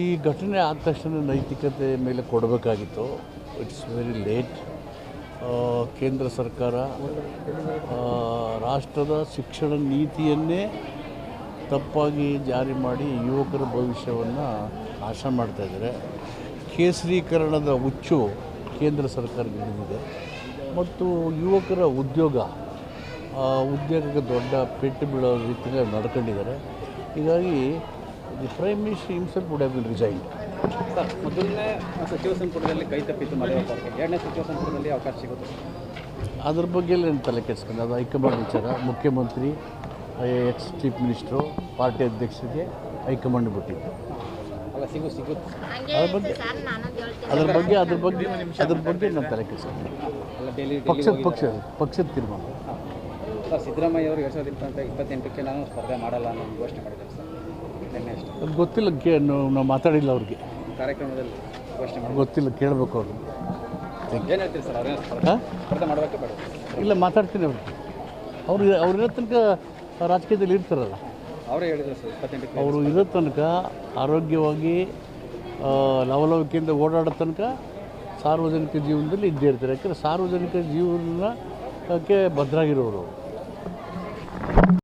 ಈ ಘಟನೆ ಆದ ತಕ್ಷಣ ನೈತಿಕತೆ ಮೇಲೆ ಕೊಡಬೇಕಾಗಿತ್ತು. It's very late. ಕೇಂದ್ರ ಸರ್ಕಾರ ರಾಷ್ಟ್ರದ ಶಿಕ್ಷಣ ನೀತಿಯನ್ನೇ ತಪ್ಪಾಗಿ ಜಾರಿ ಮಾಡಿ ಯುವಕರ ಭವಿಷ್ಯವನ್ನು ನಾಶ ಮಾಡ್ತಾಯಿದ್ದಾರೆ. ಕೇಸರೀಕರಣದ ಹುಚ್ಚು ಕೇಂದ್ರ ಸರ್ಕಾರಕ್ಕೆ ಹಿಡಿದಿದೆ ಮತ್ತು ಯುವಕರ ಉದ್ಯೋಗಕ್ಕೆ ದೊಡ್ಡ ಪೆಟ್ಟು ಬೀಳೋ ರೀತಿಯಲ್ಲಿ ನಡ್ಕೊಂಡಿದ್ದಾರೆ. ಹೀಗಾಗಿ the prime minister himself would have been resigned. Sir, ಮೊದಲನೇ ಸಚಿವ ಸಂಪುಟದಲ್ಲಿ ಕೈ ತಪ್ಪಿತ್ತು ಮರೆಯುವ, ಎರಡನೇ ಸಚಿವ ಸಂಪುಟದಲ್ಲಿ ಅವಕಾಶ ಸಿಗುತ್ತೆ. ಅದ್ರ ಬಗ್ಗೆ ಏನು ತಲೆ ಕೆಡಿಸ್ಕೊಂಡು ಅದು ಹೈಕಮಾಂಡ್ ವಿಚಾರ. ಮುಖ್ಯಮಂತ್ರಿ, ಎಕ್ಸ್ ಚೀಫ್ ಮಿನಿಸ್ಟ್ರು, ಪಾರ್ಟಿ ಅಧ್ಯಕ್ಷರಿಗೆ ಹೈಕಮಾಂಡ್ ಬಿಟ್ಟಿದ್ದು. ಅಲ್ಲ, ಸಿಗುತ್ತೆ. ಅದ್ರ ಬಗ್ಗೆ ನಾನು ತಲೆ ಕೆಡಿಸ್ಕೊಂಡು ಪಕ್ಷದ ತೀರ್ಮಾನ. ಸರ್, ಸಿದ್ದರಾಮಯ್ಯ ಅವರು 2028ಕ್ಕೆ ನಾನು ಸ್ಪರ್ಧೆ ಮಾಡಲ್ಲ ಅನ್ನೋ ಘೋಷಣೆ ಮಾಡಿದ್ದಾರೆ ಸರ್. ನಿನ್ನೆ ಅಷ್ಟೇ. ಅದು ಗೊತ್ತಿಲ್ಲ, ನಾವು ಮಾತಾಡಿಲ್ಲ ಅವ್ರಿಗೆ. ಕಾರ್ಯಕ್ರಮದಲ್ಲಿ ಘೋಷಣೆ ಮಾಡಿ ಗೊತ್ತಿಲ್ಲ, ಕೇಳಬೇಕು ಅವರು. ಏನು ಹೇಳ್ತೀರಿ ಸರ್? ಅವ್ರೇನು ಸ್ಪರ್ಧೆ ಮಾಡಬೇಕೆ ಬೇಡ? ಇಲ್ಲ, ಮಾತಾಡ್ತೀನಿ ಅವ್ರಿಗೆ. ಇರೋ ತನಕ ರಾಜಕೀಯದಲ್ಲಿ ಇರ್ತಾರಲ್ಲ, ಅವರೇ ಹೇಳಿದ್ರು ಸರ್ 28ಕ್ಕೆ ಅವರು ಇರೋ ತನಕ ಆರೋಗ್ಯವಾಗಿ ಲವಲವಿಕೆಯಿಂದ ಓಡಾಡೋ ತನಕ ಸಾರ್ವಜನಿಕ ಜೀವನದಲ್ಲಿ ಇದ್ದೇ ಇರ್ತಾರೆ. ಯಾಕಂದರೆ ಸಾರ್ವಜನಿಕ ಜೀವನಕ್ಕೆ ಭದ್ರಾಗಿರೋರು.